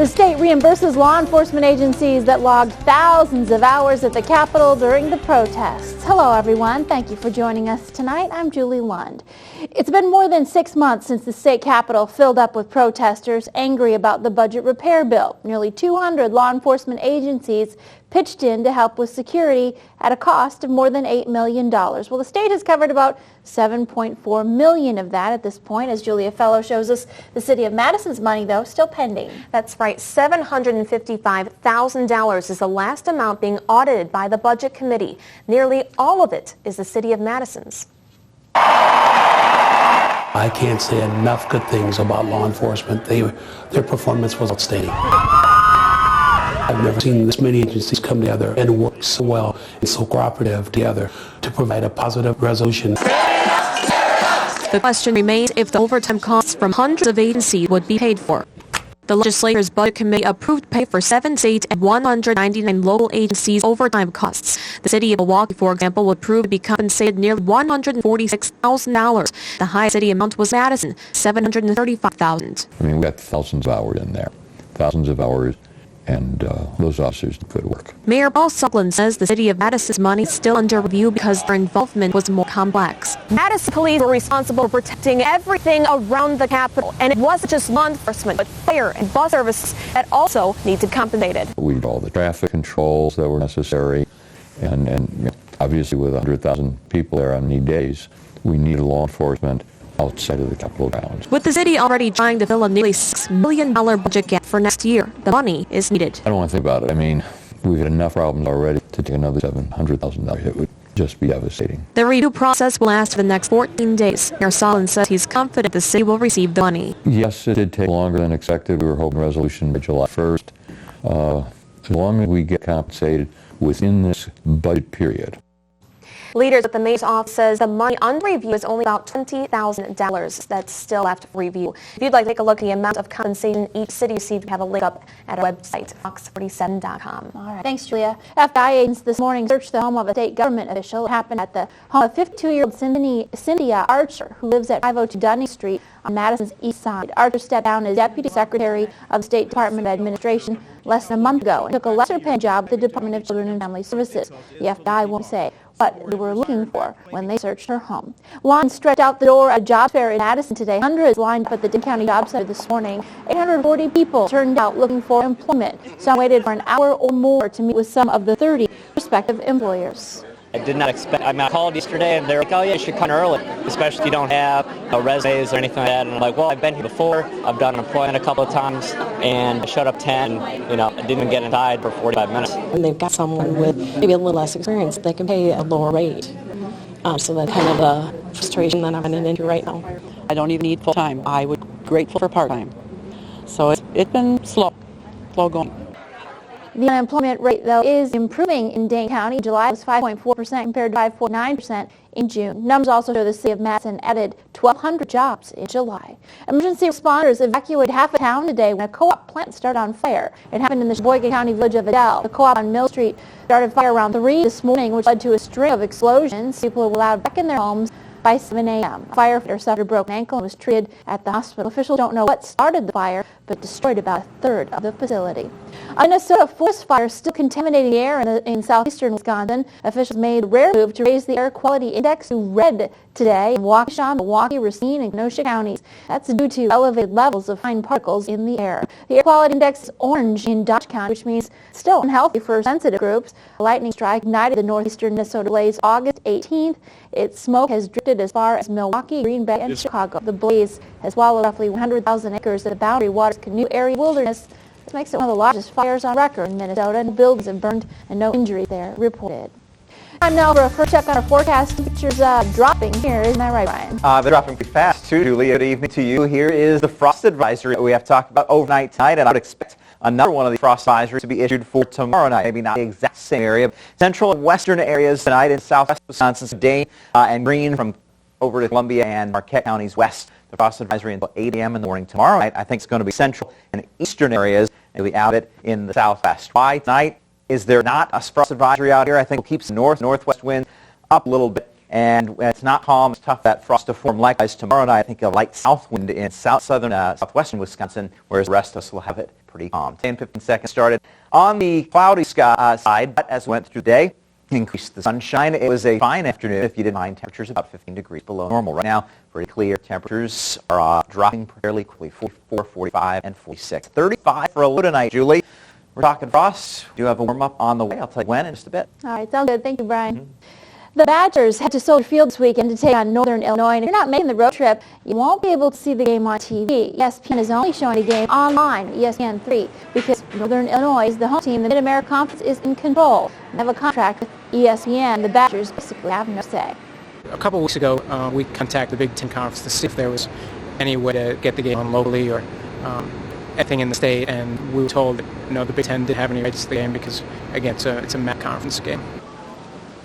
The state reimburses law enforcement agencies that logged thousands of hours at the Capitol during the protests. Hello, everyone. Thank you for joining us tonight. I'm Julie Lund. It's been more than 6 months since the state capitol filled up with protesters angry about the budget repair bill. Nearly 200 law enforcement agencies pitched in to help with security at a cost of more than $8 million. Well, the state has covered about $7.4 million of that at this point. As Julia Fellow shows us, the city of Madison's money, though, still pending. That's right. $755,000 is the last amount being audited by the Budget Committee. Nearly all of it is the city of Madison's. I can't say enough good things about law enforcement. Their performance was outstanding. I've never seen this many agencies come together and work so well and so cooperative together to provide a positive resolution. The question remains if the overtime costs from hundreds of agencies would be paid for. The legislature's Budget Committee approved pay for 7 state and 199 local agencies' overtime costs. The city of Milwaukee, for example, would prove to be compensated nearly $146,000. The highest city amount was Madison, $735,000. I mean, we got thousands of hours in there, thousands of hours, and those officers did good work. Mayor Paul Suckland says the city of Madison's money is still under review because their involvement was more complex. Madison police were responsible for protecting everything around the Capitol, and it wasn't just law enforcement, but fire and bus services that also needed compensated. We did all the traffic controls that were necessary, and you know, obviously with 100,000 people there on need days, we needed law enforcement outside of the Capitol grounds. With the city already trying to fill a nearly $6 million budget gap for next year, the money is needed. I don't want to think about it. I mean, we've had enough problems already to take another $700,000. It would just be devastating. The review process will last for the next 14 days. Mayor Solon says he's confident the city will receive the money. Yes, it did take longer than expected. We were hoping resolution by July 1st. As long as we get compensated within this budget period. Leaders at the mayor's office says the money under review is only about $20,000 that's still left for review. If you'd like to take a look at the amount of compensation each city received, we have a link up at our website, fox47.com. All right. Thanks, Julia. FBI agents this morning searched the home of a state government official. It happened at the home of 52-year-old Cynthia Archer, who lives at 502 Dunning Street on Madison's east side. Archer stepped down as Deputy Secretary of the State Department of Administration less than a month ago and took a lesser-paying job at the Department of Children and Family Services. The FBI won't say what they were looking for when they searched her home. Lines stretched out the door at a job fair in Madison today. Hundreds lined up at the Dane County Job Center this morning. 840 people turned out looking for employment. Some waited for an hour or more to meet with some of the 30 prospective employers. I did not expect, I called yesterday and they're like, oh yeah, you should come early, especially if you don't have resumes or anything like that. And I'm like, well, I've been here before, I've done unemployment a couple of times, and I showed up 10, I didn't even get inside for 45 minutes. When they've got someone with maybe a little less experience, they can pay a lower rate. So that's kind of the frustration that I'm running into right now. I don't even need full-time. I would be grateful for part-time. So it's been slow going. The unemployment rate, though, is improving in Dane County. July was 5.4% compared to 5.9% in June. Numbers also show the city of Madison added 1,200 jobs in July. Emergency responders evacuated half a town today when a co-op plant started on fire. It happened in the Sheboygan County village of Adel. The co-op on Mill Street started fire around 3 this morning, which led to a string of explosions. People were allowed back in their homes by 7 a.m. A firefighter suffered a broken ankle and was treated at the hospital. Officials don't know what started the fire, but destroyed about a third of the facility. A Minnesota forest fire still contaminating the air in southeastern Wisconsin. Officials made a rare move to raise the air quality index to red today in Waukesha, Milwaukee, Racine, and Kenosha counties. That's due to elevated levels of fine particles in the air. The air quality index is orange in Dodge County, which means still unhealthy for sensitive groups. A lightning strike ignited the northeastern Minnesota blaze August 18th. Its smoke has drifted as far as Milwaukee, Green Bay, and Chicago. The blaze has swallowed roughly 100,000 acres of the Boundary Waters Canoe Area Wilderness. This makes it one of the largest fires on record in Minnesota, and buildings have burned and no injury there reported. Time now for a first check on our forecast. Temperatures dropping here, isn't that right, Ryan? They're dropping pretty fast, too, Julie. Good evening to you. Here is the frost advisory that we have talked about overnight tonight, and I would expect another one of the frost advisories to be issued for tomorrow night. Maybe not the exact same area. Central and western areas tonight in southwest Wisconsin, Dane and Green from over to Columbia and Marquette counties west. The frost advisory until 8 a.m. in the morning tomorrow night. I think it's going to be central and eastern areas, maybe out it in the southwest. Why tonight is there not a frost advisory out here? I think it keeps northwest wind up a little bit And it's not calm. It's tough that frost to form. Likewise, tomorrow night, I think a light south wind in southwestern Wisconsin, whereas the rest of us will have it pretty calm. 10-15 seconds started on the cloudy sky side, but as we went through the day, increased the sunshine. It was a fine afternoon. If you didn't mind, temperatures about 15 degrees below normal. Right now, pretty clear. Temperatures are dropping fairly quickly. 44, 45, and 46. 35 for a low tonight, Julie. We're talking frost. We do have a warm-up on the way. I'll tell you when in just a bit. All right, sounds good. Thank you, Brian. The Badgers head to Soldier Field this weekend to take on Northern Illinois, and if you're not making the road trip, you won't be able to see the game on TV. ESPN is only showing the game online, ESPN3, because Northern Illinois is the home team. The Mid-America Conference is in control. They have a contract with ESPN. The Badgers basically have no say. A couple weeks ago, we contacted the Big Ten Conference to see if there was any way to get the game on locally or anything in the state, and we were told that no, the Big Ten didn't have any rights to the game because, again, it's a MAC conference game.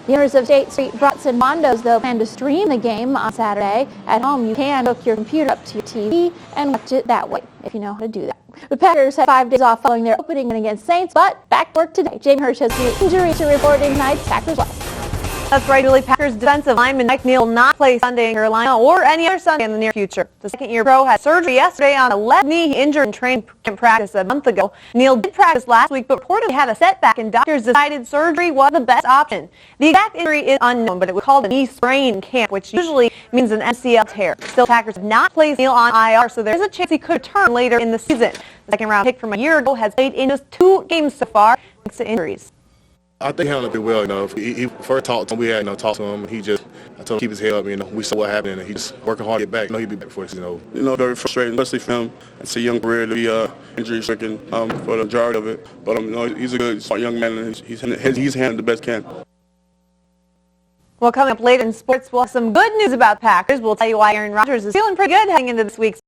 The owners of State Street Brats and Mondos, though, plan to stream the game on Saturday. At home, you can hook your computer up to your TV and watch it that way, if you know how to do that. The Packers had 5 days off following their opening against Saints, but back to work today. Jamie Hirsch has the injury to report in tonight's Packers West. That's right, Julie. Packers defensive lineman Mike Neal will not play Sunday in Carolina or any other Sunday in the near future. The second-year pro had surgery yesterday on a left knee. He injured in training camp practice a month ago. Neal did practice last week, but reportedly had a setback, and doctors decided surgery was the best option. The exact injury is unknown, but it was called a knee sprain in camp, which usually means an MCL tear. Still, Packers have not placed Neal on IR, so there's a chance he could return later in the season. The second-round pick from a year ago has played in just 2 games so far thanks to injuries. I think he handled it well, He first talked to him, we had, talked to him, and I told him to keep his head up, we saw what happened, and he just working hard to get back. He'll be back before this, very frustrating, especially for him. It's a young career to be injury-stricken for the majority of it. But, he's a good, smart young man, and he's handled the best can. Well, coming up later in sports, we'll have some good news about Packers. We'll tell you why Aaron Rodgers is feeling pretty good heading into this week's